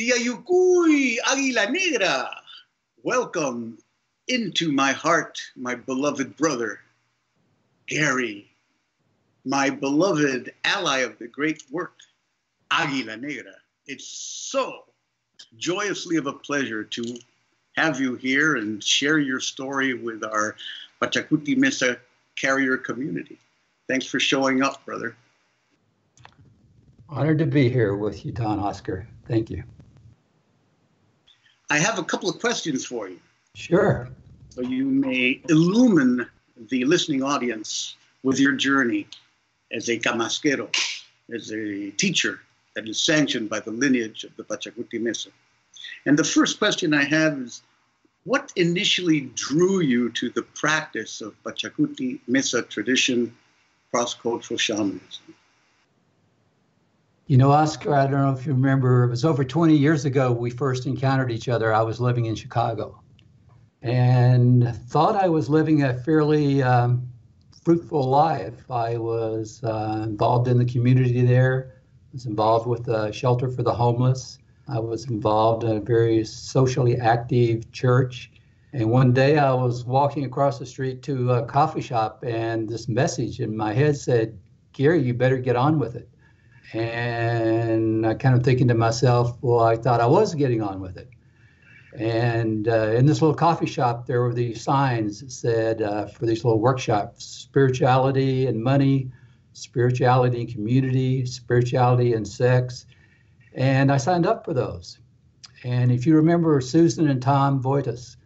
Tiyayukuy Águila Negra. Welcome into my heart, my beloved brother, Gary, my beloved ally of the great work, Águila Negra. It's so joyously of a pleasure to have you here and share your story with our Pachacuti Mesa carrier community. Thanks for showing up, brother. Honored to be here with you, Don Oscar. Thank you. I have a couple of questions for you. Sure. So you may illumine the listening audience with your journey as a camasquero, as a teacher that is sanctioned by the lineage of the Pachacuti Mesa. And the first question I have is, what initially drew you to the practice of Pachacuti Mesa tradition, cross-cultural shamanism? You know, Oscar, I don't know if you remember, it was over 20 years ago we first encountered each other. I was living in Chicago and thought I was living a fairly fruitful life. I was involved in the community there, was involved with the shelter for the homeless. I was involved in a very socially active church. And one day I was walking across the street to a coffee shop and this message in my head said, "Gary, you better get on with it." And I kind of thinking to myself, well, I thought I was getting on with it. And in this little coffee shop, there were these signs that said for these little workshops, spirituality and money, spirituality and community, spirituality and sex. And I signed up for those. And if you remember, Susan and Tom Voitas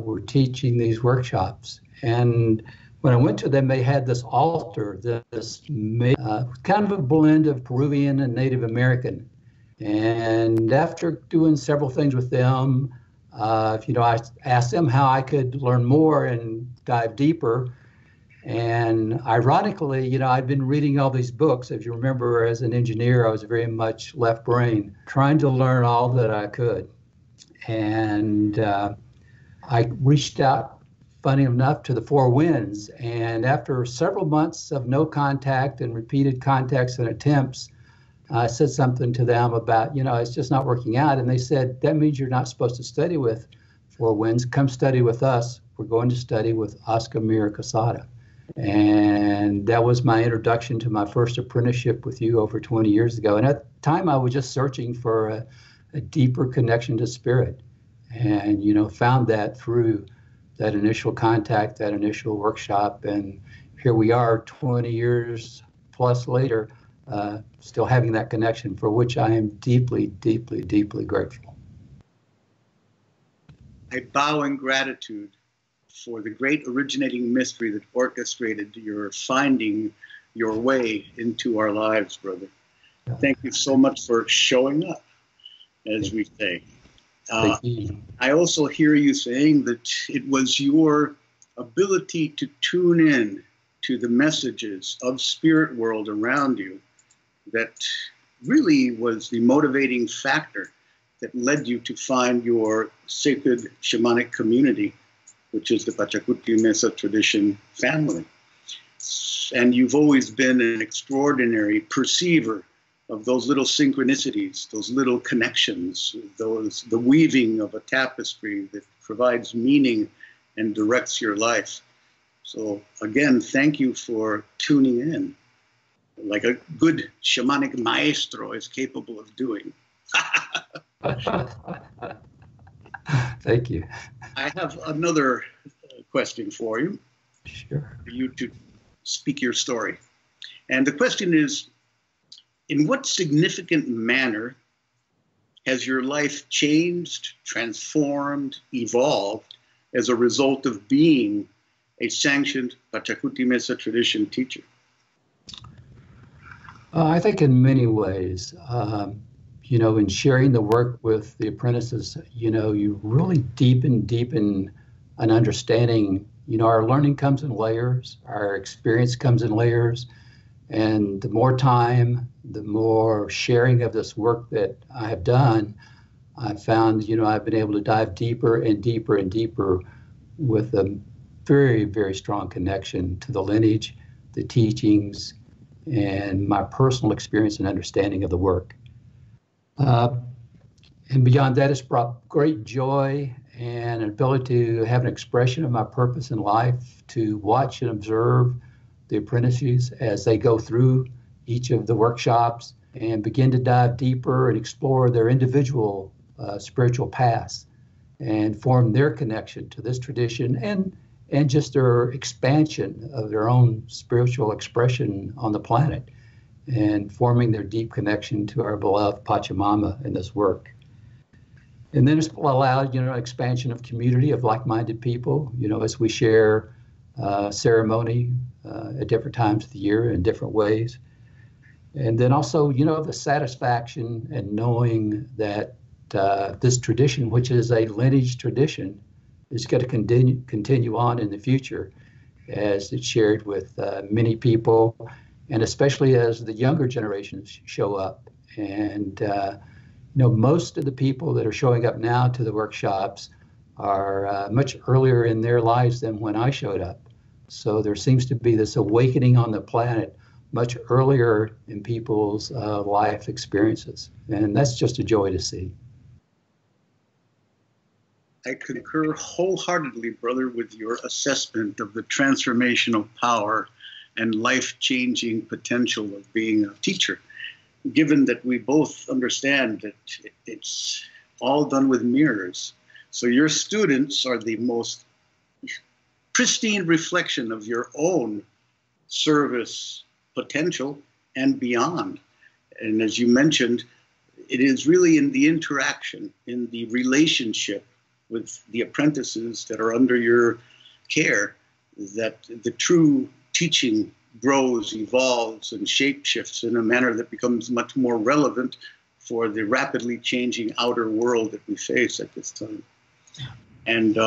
were teaching these workshops. And when I went to them, they had this altar, this kind of a blend of Peruvian and Native American. And after doing several things with them, I asked them how I could learn more and dive deeper. And ironically, I'd been reading all these books. If you remember, as an engineer, I was very much left brain, trying to learn all that I could. And I reached out, funny enough, to the Four Winds. And after several months of no contact and repeated contacts and attempts, I said something to them about, it's just not working out. And they said, that means you're not supposed to study with Four Winds. Come study with us. We're going to study with Oscar Miro-Quesada. And that was my introduction to my first apprenticeship with you over 20 years ago. And at the time, I was just searching for a deeper connection to spirit. And, found that through that initial contact, that initial workshop. And here we are 20 years plus later, still having that connection, for which I am deeply, deeply, deeply grateful. I bow in gratitude for the great originating mystery that orchestrated your finding your way into our lives, brother. Thank you so much for showing up, as we say. I also hear you saying that it was your ability to tune in to the messages of spirit world around you that really was the motivating factor that led you to find your sacred shamanic community, which is the Pachacuti Mesa tradition family. And you've always been an extraordinary perceiver of those little synchronicities, those little connections, the weaving of a tapestry that provides meaning and directs your life. So again, thank you for tuning in, like a good shamanic maestro is capable of doing. Thank you. I have another question for you. Sure. For you to speak your story. And the question is, in what significant manner has your life changed, transformed, evolved as a result of being a sanctioned Pachacuti Mesa tradition teacher? I think in many ways, in sharing the work with the apprentices, you really deepen an understanding. Our learning comes in layers, our experience comes in layers. And the more time, the more sharing of this work that I have done, I've found, I've been able to dive deeper and deeper and deeper with a very, very strong connection to the lineage, the teachings, and my personal experience and understanding of the work. And beyond that, it's brought great joy and an ability to have an expression of my purpose in life, to watch and observe the apprentices as they go through each of the workshops and begin to dive deeper and explore their individual spiritual paths and form their connection to this tradition and just their expansion of their own spiritual expression on the planet and forming their deep connection to our beloved Pachamama in this work. And then it's allowed, expansion of community of like-minded people, as we share ceremony at different times of the year in different ways. And then also, the satisfaction and knowing that this tradition, which is a lineage tradition, is going to continue on in the future as it's shared with many people, and especially as the younger generations show up. And most of the people that are showing up now to the workshops are much earlier in their lives than when I showed up. So there seems to be this awakening on the planet much earlier in people's life experiences. And that's just a joy to see. I concur wholeheartedly, brother, with your assessment of the transformational power and life-changing potential of being a teacher, given that we both understand that it's all done with mirrors. So your students are the most pristine reflection of your own service potential and beyond. And as you mentioned, it is really in the interaction, in the relationship with the apprentices that are under your care, that the true teaching grows, evolves, and shape-shifts in a manner that becomes much more relevant for the rapidly changing outer world that we face at this time. And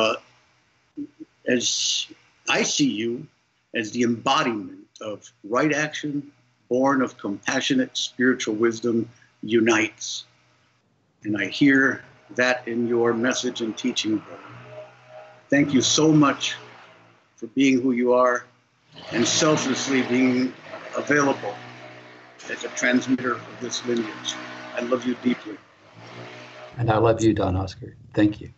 as I see you as the embodiment of right action, born of compassionate spiritual wisdom, unites. And I hear that in your message and teaching, brother. Thank you so much for being who you are and selflessly being available as a transmitter of this lineage. I love you deeply. And I love you, Don Oscar. Thank you.